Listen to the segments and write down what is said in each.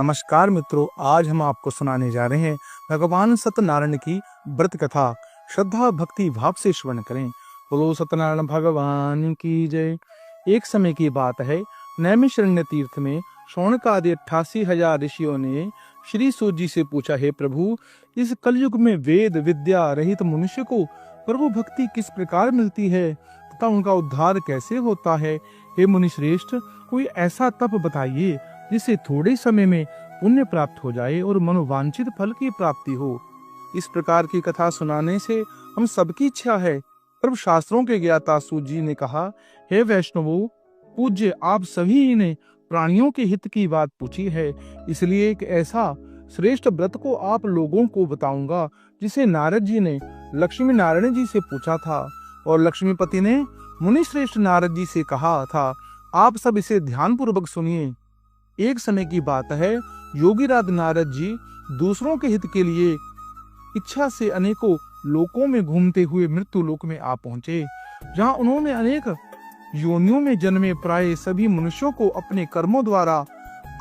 नमस्कार मित्रों, आज हम आपको सुनाने जा रहे हैं भगवान सत्यनारायण की व्रत कथा। श्रद्धा भक्ति भाव से श्रवण करें। बोलो सत्यनारायण भगवान की जय। एक समय की बात है, नैमिषारण्य तीर्थ में शौनक आदि 88,000 ऋषियों ने श्री सूत जी से पूछा, हे प्रभु, इस कलयुग में वेद विद्या रहित मनुष्य को प्रभु भक्ति किस प्रकार मिलती है तथा उनका उद्धार कैसे होता है। हे मुनि श्रेष्ठ, कोई ऐसा तप बताइए जिससे थोड़े समय में पुण्य प्राप्त हो जाए और मनोवांछित फल की प्राप्ति हो। इस प्रकार की कथा सुनाने से हम सबकी इच्छा है। पर शास्त्रों के ज्ञाता सूत जी ने कहा, हे वैष्णवों, पूज्य, आप सभी ने प्राणियों के हित की बात पूछी है, इसलिए एक ऐसा श्रेष्ठ व्रत को आप लोगों को बताऊंगा जिसे नारद जी ने लक्ष्मी नारायण जी से पूछा था और लक्ष्मीपति ने मुनि श्रेष्ठ नारद जी से कहा था। आप सब इसे ध्यान पूर्वक सुनिए। एक समय की बात है, योगीराज नारद जी दूसरों के हित के लिए इच्छा से अनेकों लोकों में घूमते हुए मृत्यु लोक में आ पहुंचे, जहां उन्होंने अनेक योनियों में जन्मे प्राय सभी मनुष्यों को अपने कर्मों द्वारा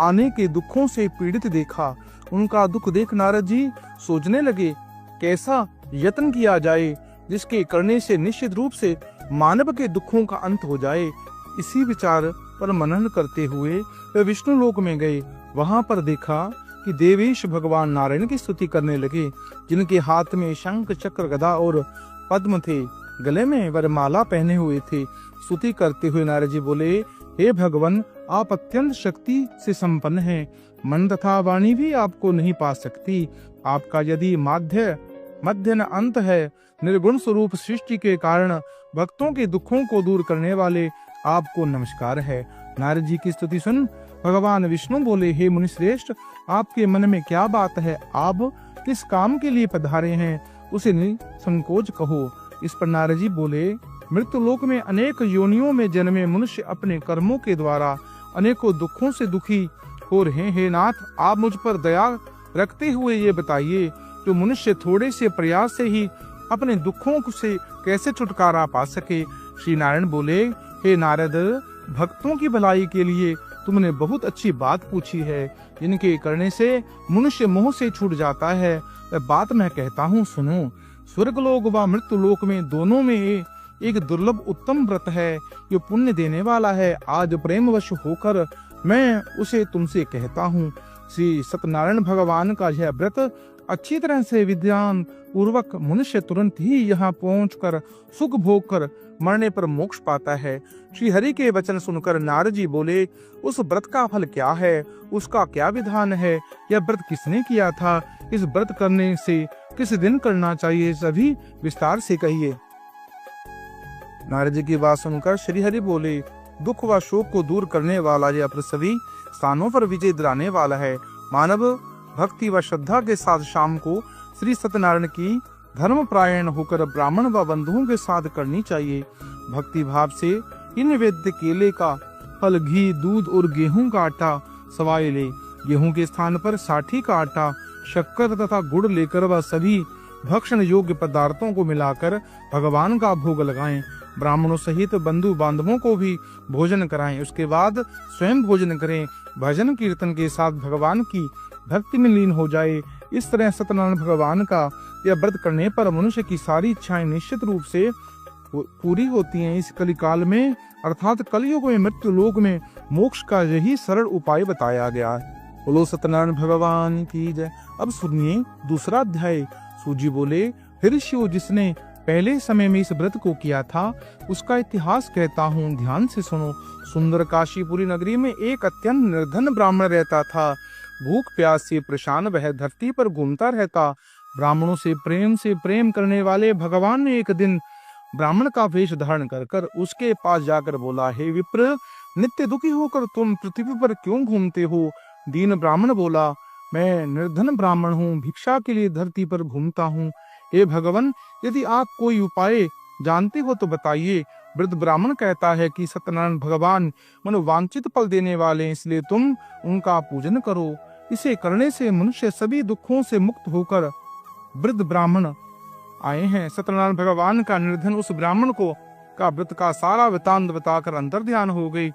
आने के दुखों से पीड़ित देखा। उनका दुख देख नारद जी सोचने लगे, कैसा यत्न किया जाए जिसके करने से निश्चित रूप से मानव के दुखों का अंत हो जाए। इसी विचार पर मनन करते हुए वे विष्णु लोक में गए। वहां पर देखा कि देवेश भगवान नारायण की स्तुति करने लगे, जिनके हाथ में शंख चक्र गदा और पद्म थे, गले में वरमाला पहने हुए थे। स्तुति करते हुए नारद जी बोले, हे भगवान, आप अत्यंत शक्ति से संपन्न हैं, मन तथा वाणी भी आपको नहीं पा सकती। आपका यदि मध्य न अंत है, निर्गुण स्वरूप सृष्टि के कारण भक्तों के दुखों को दूर करने वाले आपको नमस्कार है। नारद जी की स्तुति सुन भगवान विष्णु बोले, हे मुनि श्रेष्ठ, आपके मन में क्या बात है? आप किस काम के लिए पधारे हैं, उसे निसंकोच कहो। इस पर नारद जी बोले, मृत्यु लोक में अनेक योनियों में जन्मे मनुष्य अपने कर्मों के द्वारा अनेकों दुखों से दुखी हो रहे हैं। हे नाथ, आप मुझ पर दया रखते हुए ये बताइए, जो मनुष्य थोड़े से प्रयास से ही अपने दुखों से कैसे छुटकारा पा सके। श्री नारायण बोले, हे नारद, भक्तों की भलाई के लिए तुमने बहुत अच्छी बात पूछी है, जिनके करने से मनुष्य मोह से छूट जाता है। वह बात मैं कहता हूँ, सुनो। स्वर्ग लोक व मृत्यु लोक में दोनों में एक दुर्लभ उत्तम व्रत है, जो पुण्य देने वाला है। आज प्रेमवश होकर मैं उसे तुमसे कहता हूँ। श्री सत्यनारायण भगवान का यह व्रत अच्छी तरह से विद्यान पूर्वक मनुष्य तुरंत ही यहाँ पहुंचकर सुख भोग कर मरने पर मोक्ष पाता है। श्री हरि के वचन सुनकर नारद जी बोले, उस व्रत का फल क्या है, उसका क्या विधान है, यह व्रत किसने किया था, इस व्रत करने से किस दिन करना चाहिए, सभी विस्तार से कहिए। नारद जी की बात सुनकर श्री हरि बोले, दुख व शोक को दूर करने वाला यह व्रत सभी स्थानों पर विजय दिलाने वाला है। मानव भक्ति व श्रद्धा के साथ शाम को श्री सत्यनारायण की धर्म प्रायण होकर ब्राह्मण व बंधुओं के साथ करनी चाहिए। भक्ति भाव से इन निवेद्य केले का फल, घी, दूध और गेहूं का आटा सवाए ले। गेहूं के स्थान पर साठी का आटा, शक्कर तथा गुड़ लेकर वह सभी भक्षण योग्य पदार्थों को मिलाकर भगवान का भोग लगाएं। ब्राह्मणों सहित बंधु बांधवों को भी भोजन कराएं। उसके बाद स्वयं भोजन करें। भजन कीर्तन के साथ भगवान की भक्ति में लीन हो जाए। इस तरह सत्यनारायण भगवान का यह व्रत करने पर मनुष्य की सारी इच्छाएं निश्चित रूप से पूरी होती हैं। इस कलिकाल में अर्थात कलयुग में मृत्यु लोक में मोक्ष का यही सरल उपाय बताया गया है। बोलो सत्यनारायण भगवान की जय। अब सुनिए दूसरा अध्याय। सूजी बोले, फिर शिव जिसने पहले समय में इस व्रत को किया था, उसका इतिहास कहता हूँ, ध्यान से सुनो। सुंदर काशीपुरी नगरी में एक अत्यंत निर्धन ब्राह्मण रहता था। भूख प्यास से परेशान वह धरती पर घूमता रहता। ब्राह्मणों से प्रेम करने वाले भगवान ने एक दिन ब्राह्मण का वेश धारण कर उसके पास जाकर बोला, हे विप्र, नित्य दुखी होकर तुम पृथ्वी पर क्यों घूमते हो? दीन ब्राह्मण बोला, मैं निर्धन ब्राह्मण हूँ, भिक्षा के लिए धरती पर घूमता हूँ। हे भगवान, यदि आप कोई उपाय जानते हो तो बताइए। वृद्ध ब्राह्मण कहता है कि सत्यनारायण भगवान मनोवांछित फल देने वाले, इसलिए तुम उनका पूजन करो। इसे करने से मनुष्य सभी दुखों से मुक्त होकर वृद्ध ब्राह्मण आए हैं। सत्यनारायण भगवान का निर्धन उस ब्राह्मण को का व्रत का सारा वृतांत बताकर अंतर ध्यान हो गई।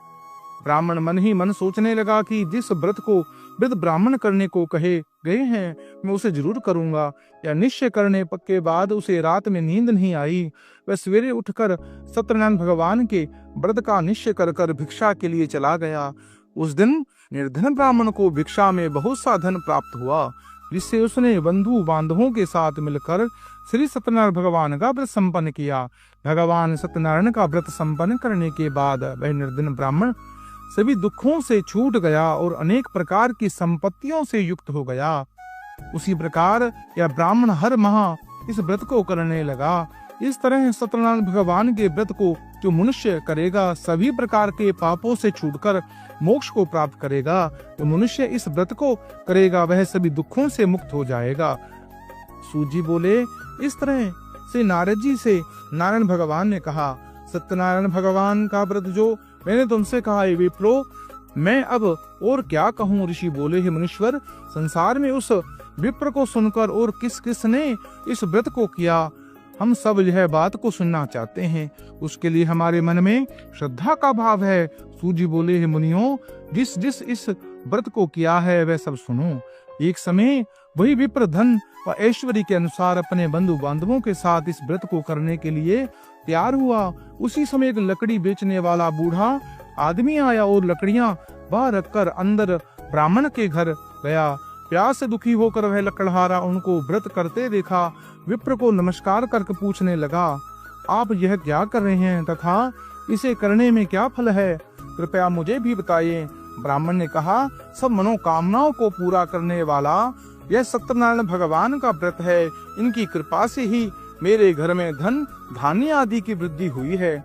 ब्राह्मण मन ही मन सोचने लगा कि जिस व्रत को वृद्ध ब्राह्मण करने को कहे गए हैं मैं उसे जरूर करूंगा। या निश्चय करने के बाद उसे रात में नींद नहीं आई। वह सवेरे उठकर सत्यनारायण भगवान के व्रत का निश्चय कर भिक्षा के लिए चला गया। उस दिन निर्धन ब्राह्मण को भिक्षा में बहुत सा धन प्राप्त हुआ, जिससे उसने बंधु बांधवों के साथ मिलकर श्री सत्यनारायण भगवान का व्रत संपन्न किया। भगवान सत्यनारायण का व्रत संपन्न करने के बाद वह निर्धन ब्राह्मण सभी दुखों से छूट गया और अनेक प्रकार की संपत्तियों से युक्त हो गया। उसी प्रकार यह ब्राह्मण हर माह इस व्रत को करने लगा। इस तरह सत्यनारायण भगवान के व्रत को जो मनुष्य करेगा सभी प्रकार के पापों से छूटकर मोक्ष को प्राप्त करेगा। जो मनुष्य इस व्रत को करेगा वह सभी दुखों से मुक्त हो जाएगा। सूत जी बोले, इस तरह से नारद जी से नारायण भगवान ने कहा, सत्यनारायण भगवान का व्रत जो मैंने तुमसे कहा है विप्रो, मैं अब और क्या कहूँ। ऋषि बोले, हे मुनीश्वर, संसार में उस विप्र को सुनकर और किस किस ने इस व्रत को किया, हम सब यह बात को सुनना चाहते हैं। उसके लिए हमारे मन में श्रद्धा का भाव है। सूत जी बोले, हे मुनियों, जिस जिस इस व्रत को किया है वह सब सुनो। एक समय वही विप्र धन व ऐश्वर्य के अनुसार अपने बंधु बांधवों के साथ इस व्रत को करने के लिए तैयार हुआ। उसी समय एक लकड़ी बेचने वाला बूढ़ा आदमी आया और लकड़ियां बाहर रखकर अंदर ब्राह्मण के घर गया। प्यास से दुखी होकर वह लकड़हारा उनको व्रत करते देखा। विप्र को नमस्कार करके पूछने लगा, आप यह क्या कर रहे हैं तथा इसे करने में क्या फल है, कृपया मुझे भी बताइए। ब्राह्मण ने कहा, सब मनोकामनाओं को पूरा करने वाला यह सत्यनारायण भगवान का व्रत है। इनकी कृपा से ही मेरे घर में धन धान्य आदि की वृद्धि हुई है।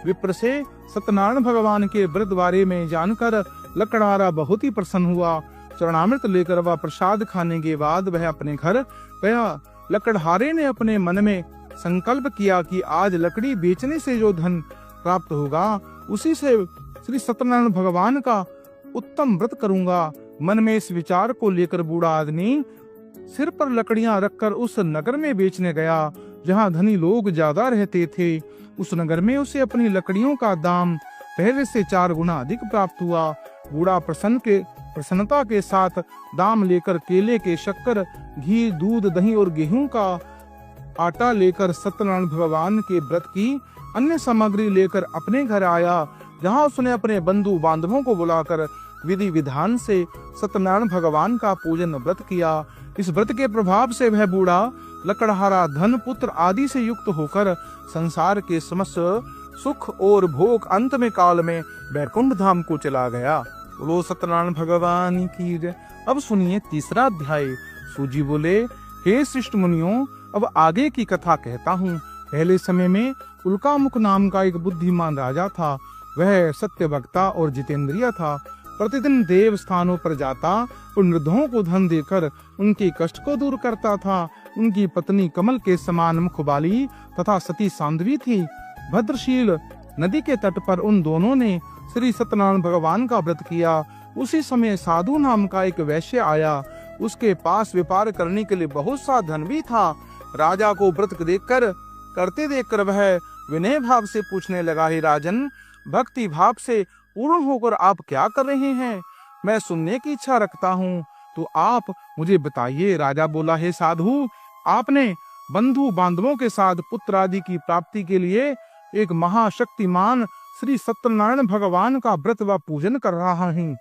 विप्र से सत्यनारायण भगवान के व्रत बारे में जानकर लकड़हारा बहुत ही प्रसन्न हुआ। चरणामृत लेकर वह प्रसाद खाने के बाद वह अपने घर गया। लकड़हारे ने अपने मन में संकल्प किया कि आज लकड़ी बेचने से जो धन प्राप्त होगा उसी से श्री सत्यनारायण भगवान का उत्तम व्रत करूंगा। मन में इस विचार को लेकर बूढ़ा आदमी सिर पर लकड़ियां रखकर उस नगर में बेचने गया जहां धनी लोग ज्यादा रहते थे। उस नगर में उसे अपनी लकड़ियों का दाम पहले से 4 गुना अधिक प्राप्त हुआ। बूढ़ा प्रसन्नता के साथ दाम लेकर केले के शक्कर, घी, दूध, दही और गेहूं का आटा लेकर सत्यनारायण भगवान के व्रत की अन्य सामग्री लेकर अपने घर आया, जहां उसने अपने बंधु बांधवों को बुलाकर विधि विधान से सत्यनारायण भगवान का पूजन व्रत किया। इस व्रत के प्रभाव से वह बूढ़ा लकड़हारा धन पुत्र आदि से युक्त होकर संसार के समस्त सुख और भोग अंत में काल में वैकुंठ धाम को चला गया। बोलो सत्यनारायण भगवान की जय। अब सुनिए तीसरा अध्याय। सूत जी बोले, हे श्रेष्ठ मुनियों, अब आगे की कथा कहता हूँ। पहले समय में उल्कामुख नाम का एक बुद्धिमान राजा था। वह सत्य वक्ता और जितेंद्रिय था। प्रतिदिन देव स्थानों पर जाता और निर्धों को धन देकर उनके कष्ट को दूर करता था। उनकी पत्नी कमल के समान मुख वाली तथा सती साध्वी थी। भद्रशील नदी के तट पर उन दोनों ने श्री सत्यनारायण भगवान का व्रत किया। उसी समय साधु नाम का एक वैश्य आया। उसके पास व्यापार करने के लिए बहुत सा धन भी था। राजा को व्रत करते देखकर वह विनय भाव से पूछने लगा, हे राजन, भक्ति भाव से पूर्ण होकर आप क्या कर रहे हैं? मैं सुनने की इच्छा रखता हूँ, तो आप मुझे बताइए। राजा बोला, हे साधु, आपने बंधु बांधवों के साथ पुत्र आदि की प्राप्ति के लिए एक महाशक्तिमान श्री सत्यनारायण भगवान का व्रत व पूजन कर रहा हूँ।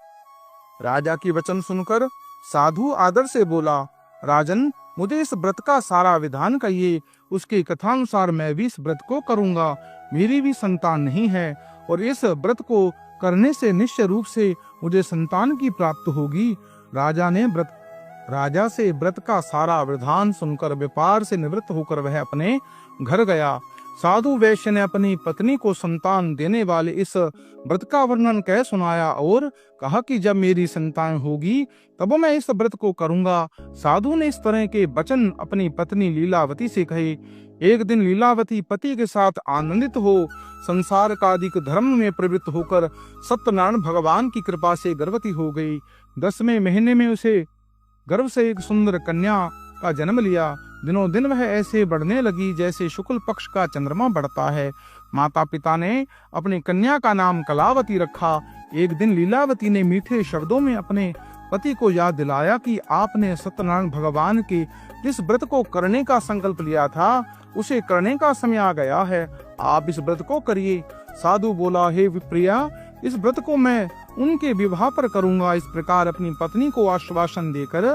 राजा की वचन सुनकर साधु आदर से बोला, राजन, मुझे इस व्रत का सारा विधान कहिए। उसके कथानुसार मैं भी इस व्रत को करूंगा। मेरी भी संतान नहीं है और इस व्रत को करने से निश्चय रूप से मुझे संतान की प्राप्ति होगी। राजा से व्रत का सारा विधान सुनकर व्यापार से निवृत्त होकर वह अपने घर गया। साधु वैश्य ने अपनी पत्नी को संतान देने वाले इस व्रत का वर्णन कह सुनाया और कहा कि जब मेरी संतान होगी तब मैं इस व्रत को करूंगा। साधु ने इस तरह के वचन अपनी पत्नी लीलावती से कहे। एक दिन लीलावती पति के साथ आनंदित हो संसार का अधिक धर्म में प्रवृत्त होकर सत्यनारायण भगवान की कृपा से गर्भवती हो गई। 10वें महीने में उसे गर्भ से एक सुंदर कन्या का जन्म लिया। दिनों दिन वह ऐसे बढ़ने लगी जैसे शुक्ल पक्ष का चंद्रमा बढ़ता है। माता पिता ने अपनी कन्या का नाम कलावती रखा। एक दिन लीलावती ने मीठे शब्दों में अपने पति को याद दिलाया कि आपने सत्यनारायण भगवान के जिस व्रत को करने का संकल्प लिया था उसे करने का समय आ गया है, आप इस व्रत को करिए। साधु बोला, हे विप्रिया, इस व्रत को मैं उनके विवाह पर करूंगा। इस प्रकार अपनी पत्नी को आश्वासन देकर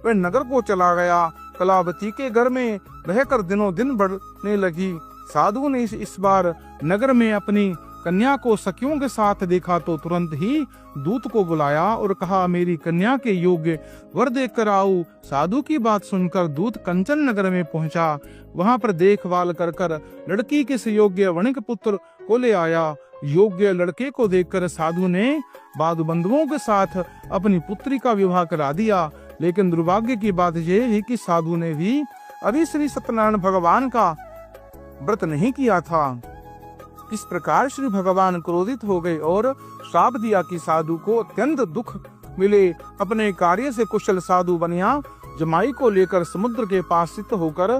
वह नगर को चला गया। कलावती के घर में रहकर दिनों दिन बढ़ने लगी। साधु ने इस बार नगर में अपनी कन्या को सखियों के साथ देखा तो तुरंत ही दूत को बुलाया और कहा, मेरी कन्या के योग्य वर देख कर आओ। साधु की बात सुनकर दूत कंचन नगर में पहुंचा। वहां पर देखभाल कर लड़की के योग्य वणिक पुत्र को ले आया। योग्य लड़के को देखकर साधु ने बाधु बंधुओं के साथ अपनी पुत्री का विवाह करा दिया। लेकिन दुर्भाग्य की बात यह है कि साधु ने भी अभी श्री सत्यनारायण भगवान का व्रत नहीं किया था। इस प्रकार श्री भगवान क्रोधित हो गए और श्राप दिया कि साधु को अत्यंत दुख मिले। अपने कार्य से कुशल साधु बनिया जमाई को लेकर समुद्र के पास स्थित होकर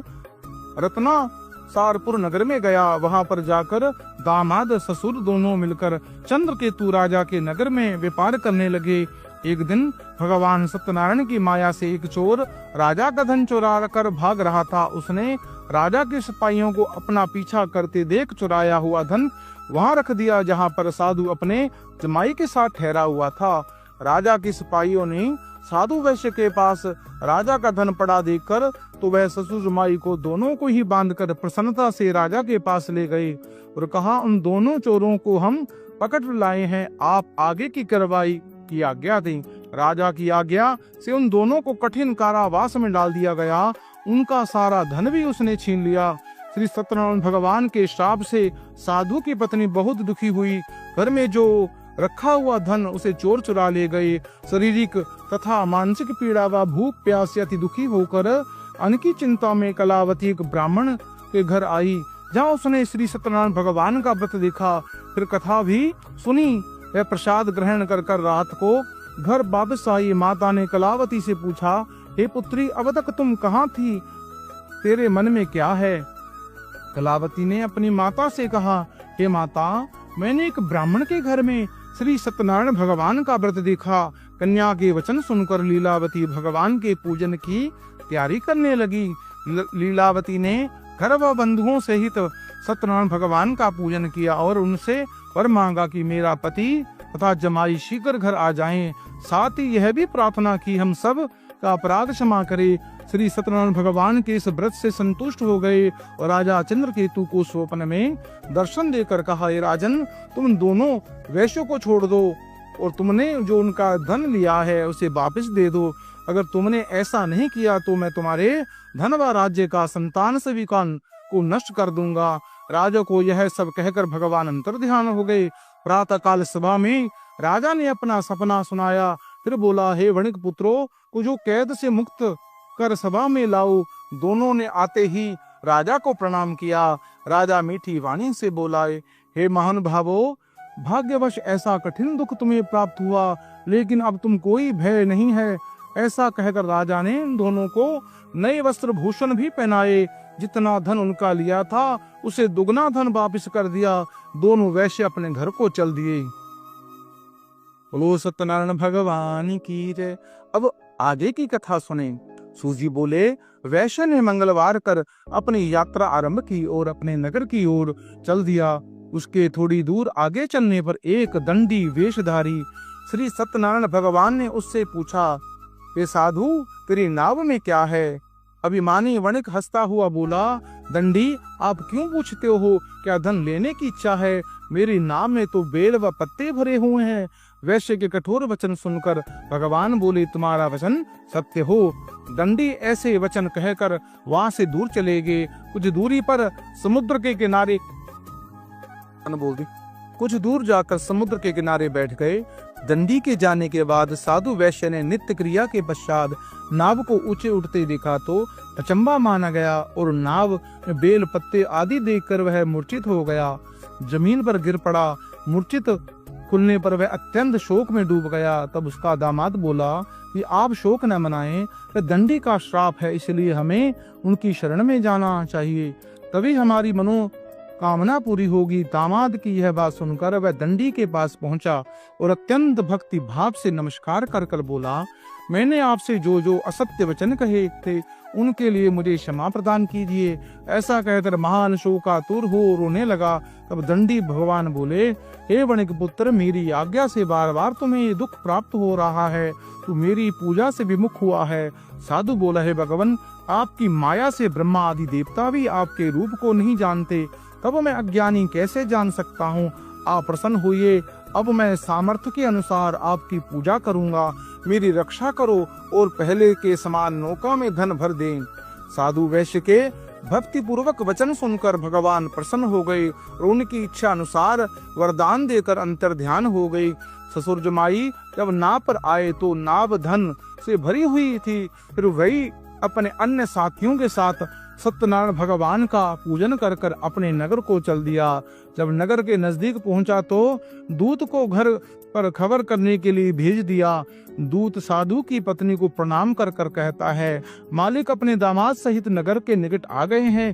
रत्ना सारपुर नगर में गया। वहां पर जाकर दामाद ससुर दोनों मिलकर चंद्रकेतु राजा के नगर में व्यापार करने लगे। एक दिन भगवान सत्यनारायण की माया से एक चोर राजा का धन चुरा कर भाग रहा था। उसने राजा के सिपाहियों को अपना पीछा करते देख चुराया हुआ धन वहां रख दिया जहां पर साधु अपने जमाई के साथ ठहरा हुआ था। राजा के सिपाहियों ने साधु वैश्य के पास राजा का धन पड़ा देखकर तो वह ससुर जमाई को दोनों को ही बांधकर प्रसन्नता से राजा के पास ले गए और कहा, उन दोनों चोरों को हम पकड़ लाए हैं, आप आगे की कार्रवाई की आज्ञा दें। राजा की आज्ञा से उन दोनों को कठिन कारावास में डाल दिया गया। उनका सारा धन भी उसने छीन लिया। श्री सत्यनारायण भगवान के श्राप से साधु की पत्नी बहुत दुखी हुई। घर में जो रखा हुआ धन उसे चोर चुरा ले गए। शारीरिक तथा मानसिक पीड़ा व भूख प्यास से अति दुखी होकर अन्न की चिंता में कलावती एक ब्राह्मण के घर आई, जहाँ उसने श्री सत्यनारायण भगवान का व्रत देखा, फिर कथा भी सुनी। वह प्रसाद ग्रहण कर रात को घर वापस आई। माता ने कलावती से पूछा, हे पुत्री, अब तक तुम कहाँ थी? तेरे मन में क्या है? कलावती ने अपनी माता से कहा, हे माता, मैंने एक ब्राह्मण के घर में श्री सत्यनारायण भगवान का व्रत देखा। कन्या के वचन सुनकर लीलावती भगवान के पूजन की तैयारी करने लगी। लीलावती ने घर व बंधुओं सहित सत्यनारायण भगवान का पूजन किया और उनसे वर मांगा कि मेरा पति तथा जमाई शीघ्र घर आ जाएं। साथ ही यह भी प्रार्थना की हम सब का अपराध क्षमा करे। श्री सत्यनारायण भगवान के इस व्रत से संतुष्ट हो गए और राजा चंद्रकेतु को स्वप्न में दर्शन देकर कहा, हे राजन, तुम दोनों वैश्यों को छोड़ दो और तुमने जो उनका धन लिया है उसे वापस दे दो। अगर तुमने ऐसा नहीं किया तो मैं तुम्हारे धन व राज्य का संतान सविकान को नष्ट कर दूंगा। राजा को यह सब कहकर भगवान अंतर ध्यान हो गए। प्रातः काल सभा में राजा ने अपना सपना सुनाया। फिर बोला, हे वणिक पुत्रों, को जो कैद से मुक्त कर सभा में लाओ। दोनों ने आते ही राजा को प्रणाम किया। राजा मीठी वाणी से बोला, हे महान भावो, भाग्यवश ऐसा कठिन दुख तुम्हें प्राप्त हुआ, लेकिन अब तुम कोई भय नहीं है। ऐसा कहकर राजा ने दोनों को नए वस्त्र भूषण भी पहनाए। जितना धन उनका लिया था उसे दुगना धन वापस कर दिया। दोनों वैश्य अपने घर को चल दिए। बोलो सत्यनारायण भगवान की जय। अब आगे की कथा सुने। सूजी बोले, वैश्य ने मंगलवार कर अपनी यात्रा आरंभ की और अपने नगर की ओर चल दिया। उसके थोड़ी दूर आगे चलने पर एक दंडी वेशधारी श्री सत्यनारायण भगवान ने उससे पूछा, वे साधु, तेरी नाव में क्या है? अभिमानी वणिक हंसता हुआ बोला, दंडी, आप क्यों पूछते हो? क्या धन लेने की इच्छा है? मेरी नाव में तो बेल व पत्ते भरे हुए हैं। वैश्य के कठोर वचन सुनकर भगवान बोले, तुम्हारा वचन सत्य हो। दंडी ऐसे वचन कहकर वहां से दूर चले गए। कुछ दूरी पर समुद्र के किनारे कुछ दूर जाकर समुद्र के किनारे बैठ गए। दंडी के जाने के बाद साधु वैश्य ने नित्य क्रिया के पश्चात नाव को ऊंचे उठते देखा तो अचंबा माना गया और नाव में बेल पत्ते आदि देखकर वह मूर्छित हो गया, जमीन पर गिर पड़ा। मूर्छित खुलने पर वह अत्यंत शोक में डूब गया। तब उसका दामाद बोला कि आप शोक न मनाएं, वह दंडी का श्राप है, इसलिए हमें उनकी शरण में जाना चाहिए, तभी हमारी कामना पूरी होगी। दामाद की यह बात सुनकर वह दंडी के पास पहुंचा और अत्यंत भक्ति भाव से नमस्कार कर कर बोला, मैंने आपसे जो जो असत्य वचन कहे थे उनके लिए मुझे क्षमा प्रदान कीजिए। ऐसा कहकर महान शोकातुर हो रोने लगा। तब दंडी भगवान बोले, हे वणिक पुत्र, मेरी आज्ञा से बार बार तुम्हें ये दुख प्राप्त हो रहा है, तू मेरी पूजा से विमुख हुआ है। साधु बोला, है भगवान, आपकी माया से ब्रह्मा आदि देवता भी आपके रूप को नहीं जानते, तब मैं अज्ञानी कैसे जान सकता हूँ। आप प्रसन्न होइए, अब मैं सामर्थ्य के अनुसार आपकी पूजा करूंगा। मेरी रक्षा करो और पहले के समान नौका में धन भर दें। साधु वैश्य के भक्ति पूर्वक वचन सुनकर भगवान प्रसन्न हो गए और उनकी इच्छा अनुसार वरदान देकर अंतर ध्यान हो गई। ससुर जमाई जब नाव पर आए तो नाव धन से भरी हुई थी। फिर वही अपने अन्य साथियों के साथ सत्यनारायण भगवान का पूजन कर कर अपने नगर को चल दिया। जब नगर के नजदीक पहुंचा तो दूत को घर पर खबर करने के लिए भेज दिया। दूत साधु की पत्नी को प्रणाम कर कर कहता है, मालिक अपने दामाद सहित नगर के निकट आ गए हैं।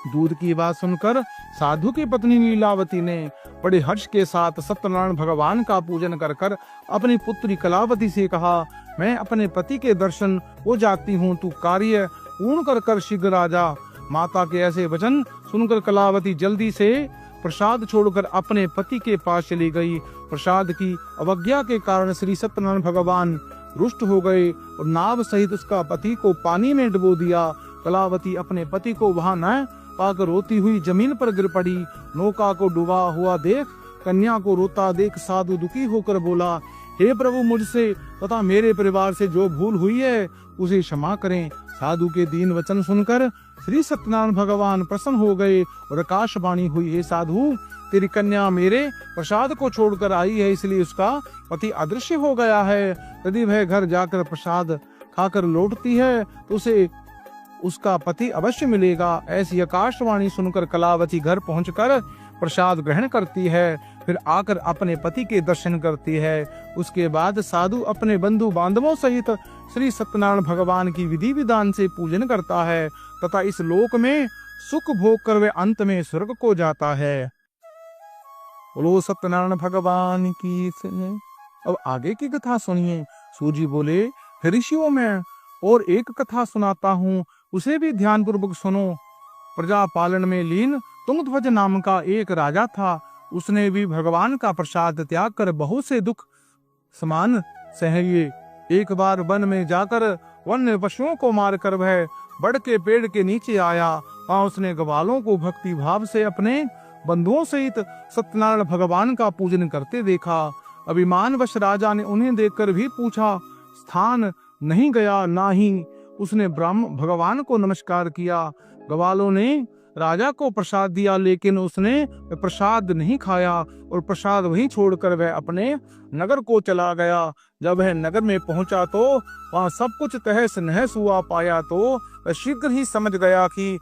दूत की बात सुनकर साधु की पत्नी लीलावती ने बड़े हर्ष के साथ सत्यनारायण भगवान का पूजन कर कर अपनी पुत्री कलावती से कहा, मैं अपने पति के दर्शन हो जाती हूँ, तू कार्य पूर्ण कर कर शीघ्र आ जा। माता के ऐसे वचन सुनकर कलावती जल्दी से प्रसाद छोड़कर अपने पति के पास चली गई। प्रसाद की अवज्ञा के कारण श्री सत्यनारायण भगवान रुष्ट हो गए और नाव सहित उसका पति को पानी में डुबो दिया। कलावती अपने पति को वहां न पाकर रोती हुई जमीन पर गिर पड़ी। नौका को डूबा हुआ देख, कन्या को रोता देख साधु दुखी होकर बोला, हे प्रभु, मुझसे तथा मेरे परिवार से जो भूल हुई है उसे क्षमा करें। साधु के दीन वचन सुनकर श्री सत्यनारायण भगवान प्रसन्न हो गए और आकाशवाणी हुई, हे साधु, तेरी कन्या मेरे प्रसाद को छोड़कर आई है, इसलिए उसका पति अदृश्य हो गया है। यदि वह घर जाकर प्रसाद खाकर लौटती है तो उसे उसका पति अवश्य मिलेगा। ऐसी आकाशवाणी सुनकर कलावती घर पहुंचकर प्रसाद ग्रहण करती है, फिर आकर अपने पति के दर्शन करती है। उसके बाद साधु अपने बंधु बांधवों सहित श्री सत्यनारायण भगवान की विधि विधान से पूजन करता है तथा इस लोक में सुख भोग कर वे अंत में स्वर्ग को जाता है। बोलो सत्यनारायण भगवान की। अब आगे की कथा सुनिए। सूजी बोले, ऋषियों में और एक कथा सुनाता हूँ, उसे भी ध्यान पूर्वक सुनो। प्रजा पालन में लीन तुंगध्वज नाम का एक राजा था। उसने भी भगवान का प्रसाद त्याग कर बहुत से दुख समान सहे। एक बार वन में जाकर वन्य पशुओं को मारकर वह बड़ के पेड़ के नीचे आया। वहां उसने ग्वालों को भक्ति भाव से अपने बंधुओं सहित सत्यनारायण भगवान का पूजन करते देखा। अभिमानवश राजा ने उन्हें देखकर भी पूछा, स्थान नहीं गया, ना ही उसने ब्रह्म भगवान को नमस्कार किया। ग्वालों ने राजा को प्रसाद दिया, लेकिन उसने प्रसाद नहीं खाया और प्रसाद वहीं छोड़कर वह अपने नगर को चला गया। जब वह नगर में पहुंचा तो वहां सब कुछ तहस नहस हुआ पाया तो वह शीघ्र ही समझ गया कि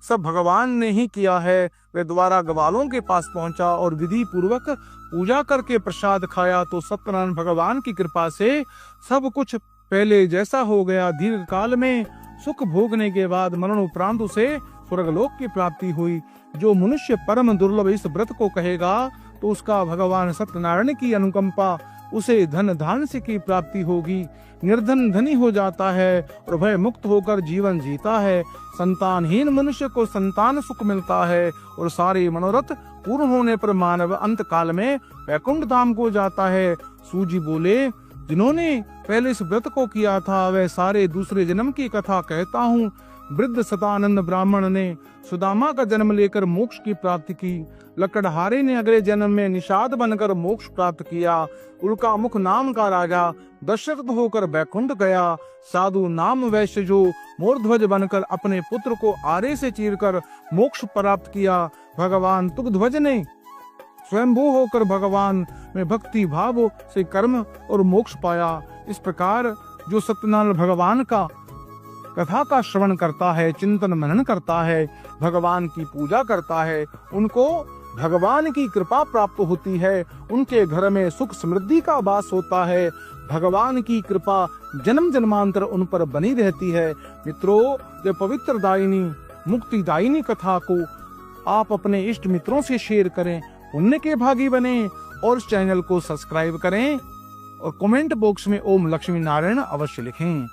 सब भगवान ने ही किया है। वह दोबारा ग्वालों के पास पहुंचा और विधि पूर्वक पूजा करके प्रसाद खाया तो सत्यनारायण भगवान की कृपा से सब कुछ पहले जैसा हो गया। दीर्घ काल में सुख भोगने के बाद मरणोपरांत उसे स्वर्गलोक की प्राप्ति हुई। जो मनुष्य परम दुर्लभ इस व्रत को कहेगा तो उसका भगवान सत्यनारायण की अनुकंपा उसे धन धान्य की प्राप्ति होगी। निर्धन धनी हो जाता है और भय मुक्त होकर जीवन जीता है। संतानहीन मनुष्य को संतान सुख मिलता है और सारे मनोरथ पूर्ण होने पर मानव अंत काल में वैकुंठ धाम को जाता है। सूजी बोले, जिन्होंने पहले इस व्रत को किया था वह सारे दूसरे जन्म की कथा कहता हूँ। वृद्ध सतानंद ब्राह्मण ने सुदामा का जन्म लेकर मोक्ष की प्राप्ति की। लकड़हारे ने अगले जन्म में निषाद बनकर मोक्ष प्राप्त किया। उल्का मुख नाम का राजा दशरथ होकर बैकुंठ गया। साधु नाम वैश्य जो मोरध्वज बनकर अपने पुत्र को आरे से चीरकर मोक्ष प्राप्त किया। भगवान तुंगध्वज ने स्वयंभू होकर भगवान में भक्ति भाव से कर्म और मोक्ष पाया। इस प्रकार जो सत्यनारायण भगवान का कथा का श्रवण करता है, चिंतन मनन करता है, भगवान की पूजा करता है, उनको भगवान की कृपा प्राप्त होती है। उनके घर में सुख समृद्धि का वास होता है। भगवान की कृपा जन्म जन्मांतर उन पर बनी रहती है। मित्रों, ये पवित्र दायिनी मुक्तिदायिनी कथा को आप अपने इष्ट मित्रों से शेयर करें, पुण्य के भागी बने और इस चैनल को सब्सक्राइब करें और कमेंट बॉक्स में ओम लक्ष्मी नारायण अवश्य लिखें।